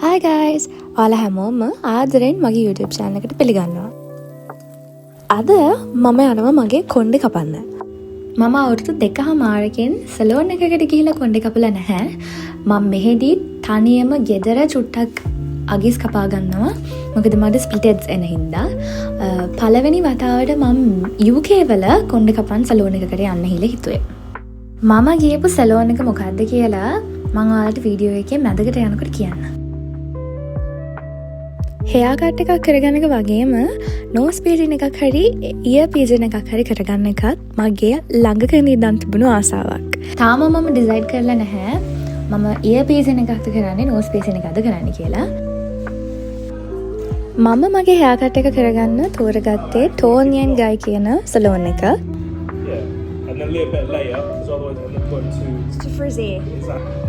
Hi guys! ඔයාලා හැමෝම ආදරෙන් මගේ YouTube channel එකට පිළිගන්නවා. අද මම යනවා මගේ කොණ්ඩේ කපන්න. මම අවුරුදු 2.5කින් සැලෝන් එකකට ගිහිල්ලා කොණ්ඩේ කපලා නැහැ. මම මෙහෙදී තනියම ගෙදර චුට්ටක් අගිස් කපා ගන්නවා. මොකද මට split ends එන හින්දා. පළවෙනි වතාවට මම UK වල කොණ්ඩේ කපන්න සැලෝන් එකකට යන්න හිතුවේ. මම ගියපු සැලෝන් එක මොකද්ද කියලා මම ඔයාලට වීඩියෝ එකේ මැදකට යනකොට කියන්න. hair cut එකක් කරගන්න එක වගේම nose piercing එකක් හරි ear piercing එකක් හරි කරගන්න එකත් මගේ ළඟක ඉඳන් තිබුණු ආසාවක්. තාම මම decide කරලා නැහැ මම ear piercing එකක්ද කරන්නේ nose piercing එකක්ද කරන්නේ කියලා. මම මගේ hair cut එක කරගන්න තෝරගත්තේ Tony and Guy කියන salon එක. And then a little bit later, because otherwise I'm not going to frizzy. Exactly.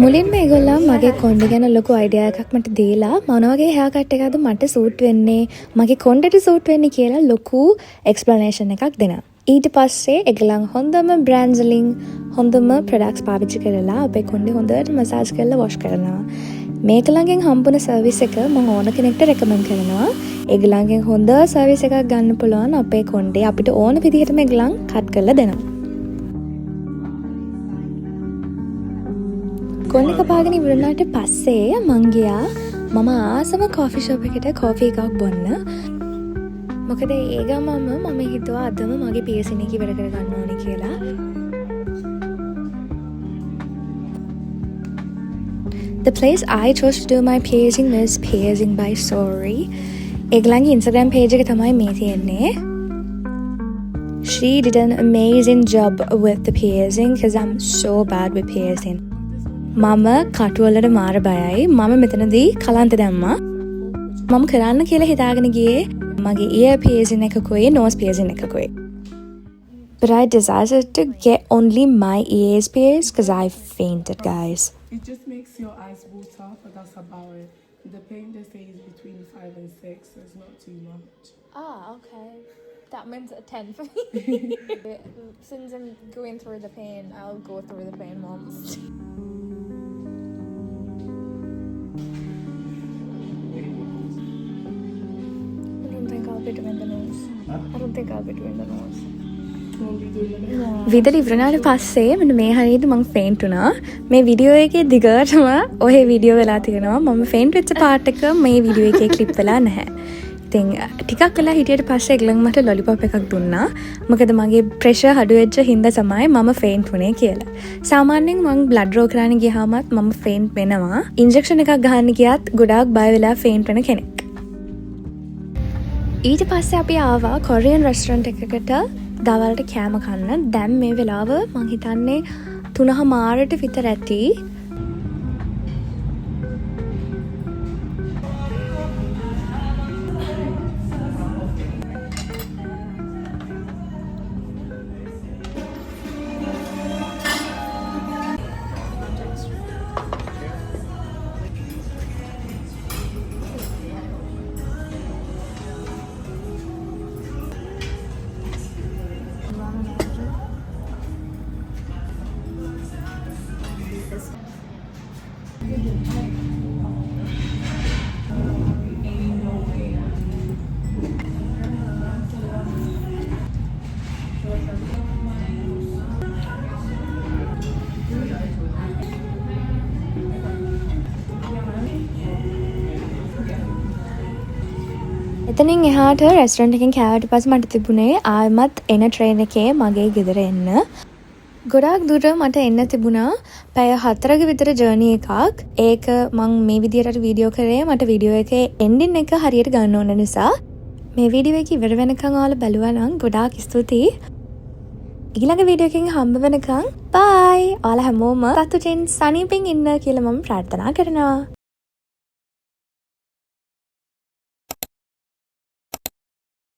මුලින්ම ඒගොල්ලෝ මගේ කොණ්ඩේ ගැන ලොකු අයිඩියා එකක් මට දීලා මොන වගේ hair cut එකක්ද මට සූට් වෙන්නේ මගේ කොණ්ඩේට සූට් වෙන්නේ කියලා ලොකු explanation එකක් දෙනවා. ඊට පස්සේ ඒගොල්ලන් හොඳම brands වලින් හොඳම products පාවිච්චි කරලා අපේ කොණ්ඩේ හොඳට massage කරලා wash කරනවා. මේකලගෙන් හම්බුන service එක මම ඕන කෙනෙක්ට recommend කරනවා. ඒගොල්ලන්ගෙන් හොඳ service එකක් ගන්න පුළුවන් අපේ කොණ්ඩේ අපිට ඕන විදිහටම ඒගොල්ලන් cut කරලා දෙනවා. කොණ්ඩේ කපාගෙන ඉවරනාට පස්සේ මං ගියා මම ආසම coffee shop එකට coffee එකක් බොන්න. මොකද ඒ ගමම මම හිතුවා අදම මගේ piercing එක ඉවර කරගන්න ඕනේ කියලා. The place I chose to do my piercing was Piercing by Sorry. ඒගොල්ලන්ගේ Instagram page එක තමයි මේ තියෙන්නේ. She did an amazing job with the piercing because I'm so bad with piercing. මම කටුවලට මාර බයයි. මම මෙතනදී කලන්ත දැම්මා. මම කරන්න කියලා හිතාගෙන ගියේ මගේ ear piercing එකකුයි nose piercing එකකුයි. But I decided to get only my ears pierced because I fainted, guys. It just makes your eyes water, but that's about it. The pain they say is between 5 and 6, so it's not too much. Ah, okay. That means a 10 for me. Since I'm going through the pain, I'll go through the pain once. I don't think I'll be doing the nose. I don't think I'll be doing the nose. Won't be doing it. Yeah. විතර ඉවරනාට පස්සේ මෙන්න මේ හරියට මම ෆේන්ට් වුණා. මේ video එකේ දිගටම ඔහේ වීඩියෝ වෙලා තියෙනවා. මම ෆේන්ට් වෙච්ච පාර්ට් එක මේ වීඩියෝ එකේ ක්ලිප් වෙලා නැහැ. ඉතින් ටිකක් වෙලා හිටියට පස්සේ ඒගොල්ලන් මට ලොලිපොප් එකක් දුන්නා. මොකද මගේ ප්‍රෙෂර් අඩු වෙච්ච හින්දා තමයි මම ෆේන්ට් වුණේ කියලා. සාමාන්‍යයෙන් මම බ්ලඩ් ඩ්‍රෝ කරන්න ගියාමත් මම ෆේන්ට් වෙනවා. ඉන්ජෙක්ෂන් එකක් ගහන්න ගියත් ගොඩාක් බය වෙලා ෆේන්ට් වෙන කෙනෙක්. ඊට පස්සේ අපි ආවා කොරියන් රෙස්ටොරන්ට් එකකට දවල්ට කෑම කන්න. දැන් මේ වෙලාව මං හිතන්නේ 3:00ට විතර ඇති. එතනින් එහාට රෙස්ටොරන්ට් එකෙන් කෑවට පස්සේ මට තිබුණේ ආයෙමත් එන ට්‍රේන් එකේ මගේ ගෙදර එන්න. ගොඩාක් දුර මට එන්න තිබුණා. පැය 4ක විතර ජර්නි එකක්. ඒක මම මේ විදියට වීඩියෝ කරේ මට වීඩියෝ එකේ එන්ඩින් එක හරියට ගන්න ඕන නිසා. මේ වීඩියෝ එක ඉවර වෙනකන් ඔයාලා බැලුවා නම් ගොඩාක් ස්තුතියි. ඊළඟ වීඩියෝ එකකින් හම්බ වෙනකන් bye. ඔයාලා හැමෝම සතුටින් සනීපෙන් ඉන්න කියලා මම ප්‍රාර්ථනා කරනවා.